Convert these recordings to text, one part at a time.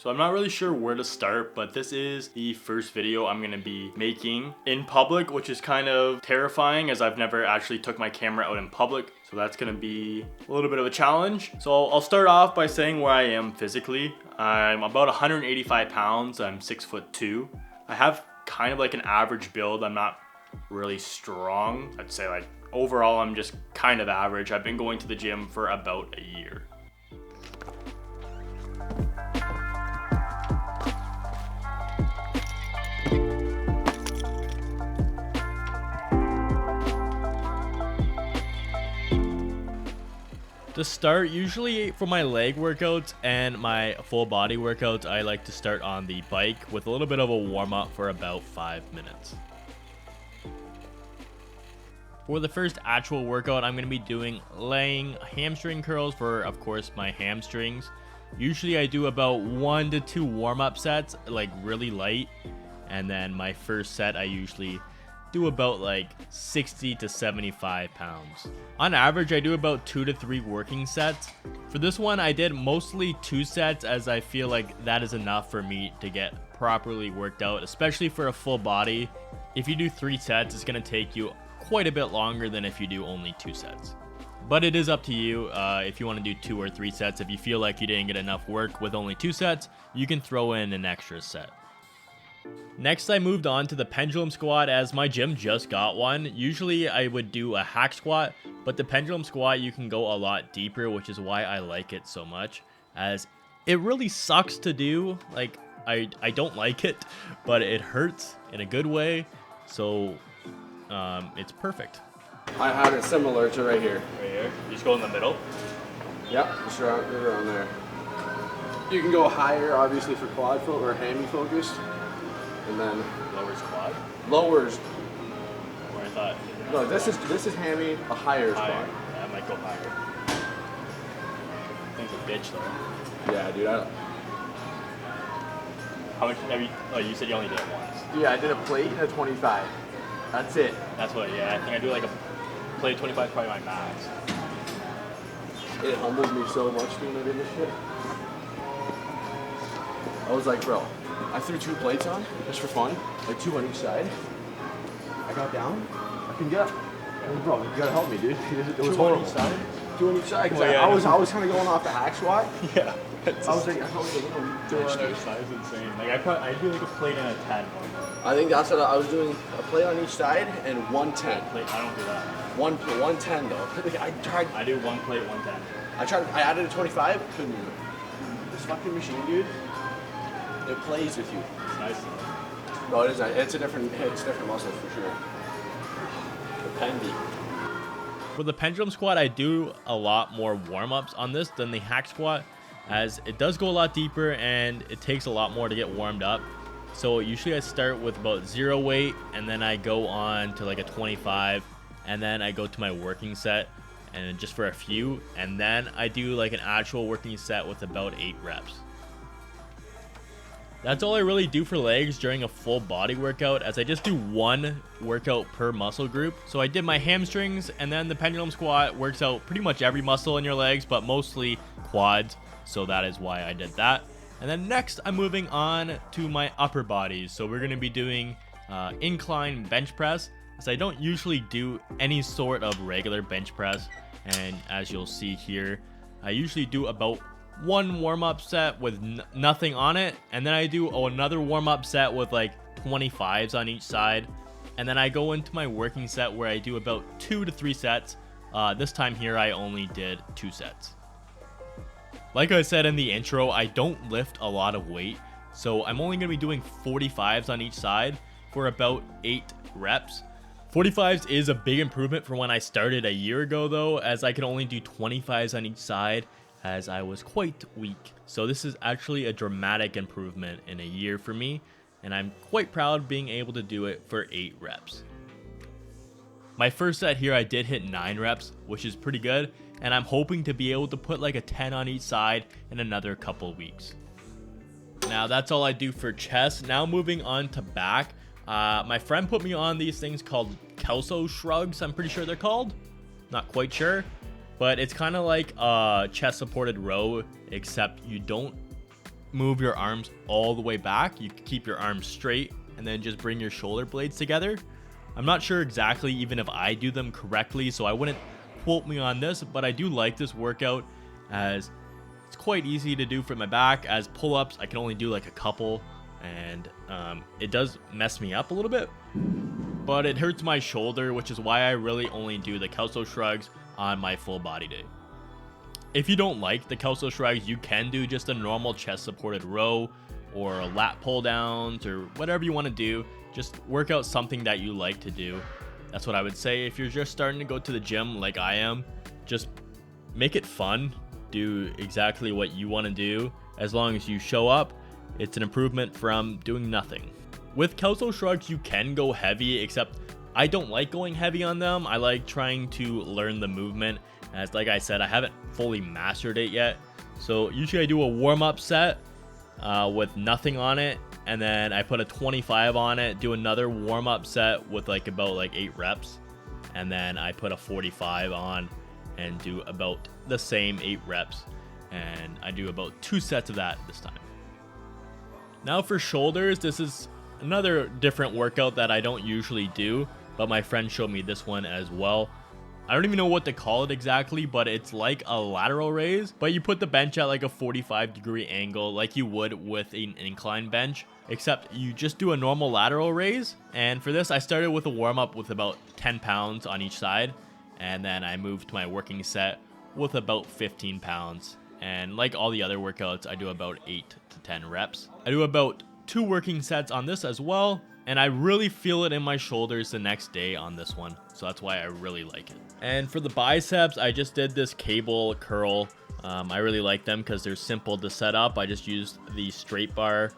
So I'm not really sure where to start, but this is the first video I'm gonna be making in public, which is kind of terrifying as I've never actually took my camera out in public. So that's gonna be a little bit of a challenge. So I'll start off by saying where I am physically. I'm about 185 pounds, I'm 6'2". I have kind of like an average build. I'm not really strong. I'd say like overall I'm just kind of average. I've been going to the gym for about a year. To start, usually for my leg workouts and my full body workouts, I like to start on the bike with a little bit of a warm up for about 5 minutes. For the first actual workout, I'm going to be doing laying hamstring curls for, of course, my hamstrings. Usually I do about 1 to 2 warm-up sets, like really light. And then my first set, I usually do about like 60 to 75 pounds. On average, I do about 2 to 3 working sets. For this one, I did mostly 2 sets as I feel like that is enough for me to get properly worked out, especially for a full body. If you do 3 sets, it's going to take you quite a bit longer than if you do only 2 sets. But it is up to you if you want to do 2 or 3 sets. If you feel like you didn't get enough work with only 2 sets, you can throw in an extra set. Next, I moved on to the pendulum squat as my gym just got one. Usually I would do a hack squat, but the pendulum squat you can go a lot deeper, which is why I like it so much, as it really sucks to do. Like I don't like it, but it hurts in a good way, so it's perfect. I have it similar to right here. Right here? You just go in the middle? Yep, just around there. You can go higher, obviously, for quad or hammy focused. And then Lowers quad? lowers. Where I thought. No, this is hammy, a higher squat. Yeah, I might go higher. I think it's a bitch though. Yeah, dude. How much have you? Oh, you said you only did it once. Yeah, I did a plate and a 25. That's it. That's what. Yeah, I think I do like a plate 25, probably my max. It humbled me so much doing it in this shit. I was like, bro, I threw 2 plates on just for fun, like 2 on each side. I got down, I couldn't get up. I was, bro, you gotta help me, dude. It was horrible. 2 on each side, because I was kind of going off the hack squat. Yeah. I was like, I felt like a little bitch, dude. Size insane. Like I do like a plate and a 10. I think that's what I was doing, a plate on each side and 110. Plate, I don't do that. 110 though. Like, I tried. I do 1 plate, 110. I added a 25, couldn't do it. This fucking machine, dude, it plays with you. It's nice though. No, it is. It's different muscle for sure. The pendy. For the pendulum squat, I do a lot more warm-ups on this than the hack squat, as it does go a lot deeper and it takes a lot more to get warmed up. So usually I start with about 0 weight and then I go on to like a 25 and then I go to my working set and just for a few, and then I do like an actual working set with about 8 reps. That's all I really do for legs during a full body workout, as I just do 1 workout per muscle group. So I did my hamstrings, and then the pendulum squat works out pretty much every muscle in your legs, but mostly quads. So that is why I did that. And then next I'm moving on to my upper bodies. So we're going to be doing incline bench press, as I don't usually do any sort of regular bench press. And as you'll see here, I usually do about 1 warm-up set with nothing on it, and then I do another warm-up set with like 25s on each side, and then I go into my working set where I do about 2 to 3 sets. This time here I only did 2 sets. Like I said in the intro, I don't lift a lot of weight, so I'm only going to be doing 45s on each side for about 8 reps. 45s is a big improvement from when I started a year ago though, as I can only do 25s on each side, as I was quite weak. So this is actually a dramatic improvement in a year for me, and I'm quite proud being able to do it for 8 reps. My first set here I did hit 9 reps, which is pretty good, and I'm hoping to be able to put like a 10 on each side in another couple weeks. Now that's all I do for chest. Now moving on to back. My friend put me on these things called Kelso shrugs, I'm pretty sure they're called. Not quite sure. But it's kind of like a chest supported row, except you don't move your arms all the way back. You can keep your arms straight and then just bring your shoulder blades together. I'm not sure exactly even if I do them correctly, so I wouldn't quote me on this, but I do like this workout as it's quite easy to do for my back. As pull-ups, I can only do like a couple, and it does mess me up a little bit, but it hurts my shoulder, which is why I really only do the Kelso shrugs on my full body day. If you don't like the Kelso shrugs, you can do just a normal chest supported row or lat pull downs or whatever you want to do. Just work out something that you like to do. That's what I would say. If you're just starting to go to the gym like I am, just make it fun. Do exactly what you want to do. As long as you show up, it's an improvement from doing nothing. With Kelso shrugs, you can go heavy, except I don't like going heavy on them. I like trying to learn the movement. As like I said, I haven't fully mastered it yet. So usually I do a warm-up set with nothing on it, and then I put a 25 on it, do another warm-up set with about 8 reps, and then I put a 45 on and do about the same 8 reps, and I do about 2 sets of that this time. Now for shoulders, this is another different workout that I don't usually do, but my friend showed me this one as well. I don't even know what to call it exactly, but it's like a lateral raise, but you put the bench at a 45-degree angle like you would with an incline bench, except you just do a normal lateral raise. And for this, I started with a warm-up with about 10 pounds on each side, and then I moved to my working set with about 15 pounds. And like all the other workouts, I do about 8 to 10 reps. I do about 2 working sets on this as well, and I really feel it in my shoulders the next day on this one, so that's why I really like it. And for the biceps, I just did this cable curl. I really like them because they're simple to set up. I just used the straight bar,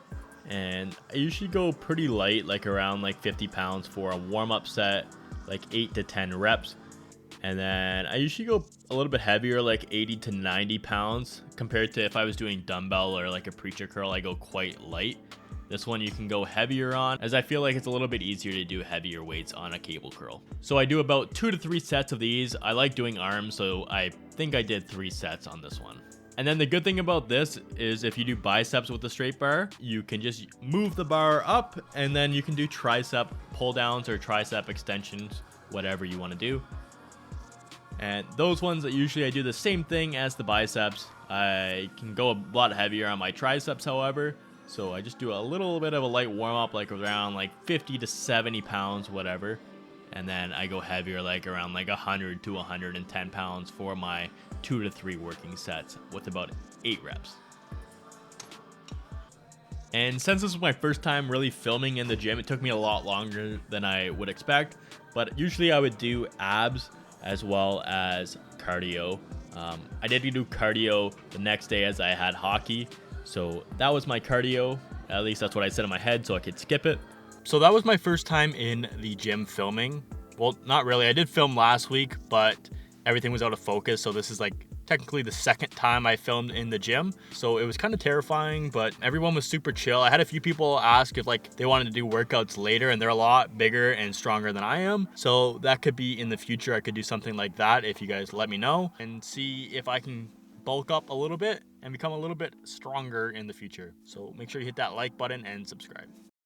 and I usually go pretty light, around 50 pounds for a warm-up set, 8 to 10 reps. And then I usually go a little bit heavier, 80 to 90 pounds, compared to if I was doing dumbbell or a preacher curl, I go quite light. This one you can go heavier on, as I feel like it's a little bit easier to do heavier weights on a cable curl. So I do about 2 to 3 sets of these. I like doing arms, so I think I did 3 sets on this one. And then the good thing about this is if you do biceps with the straight bar, you can just move the bar up, and then you can do tricep pull downs or tricep extensions, whatever you want to do. And those ones, usually I do the same thing as the biceps. I can go a lot heavier on my triceps, however. So I just do a little bit of a light warm-up, around 50 to 70 pounds, whatever. And then I go heavier, around 100 to 110 pounds for my 2 to 3 working sets with about 8 reps. And since this was my first time really filming in the gym, it took me a lot longer than I would expect. But usually I would do abs as well as cardio. I did do cardio the next day as I had hockey. So that was my cardio. At least that's what I said in my head, so I could skip it. So that was my first time in the gym filming. Well, not really. I did film last week, but everything was out of focus. So this is technically the second time I filmed in the gym. So it was kind of terrifying, but everyone was super chill. I had a few people ask if they wanted to do workouts later, and they're a lot bigger and stronger than I am. So that could be in the future. I could do something like that if you guys let me know, and see if I can bulk up a little bit and become a little bit stronger in the future. So make sure you hit that like button and subscribe.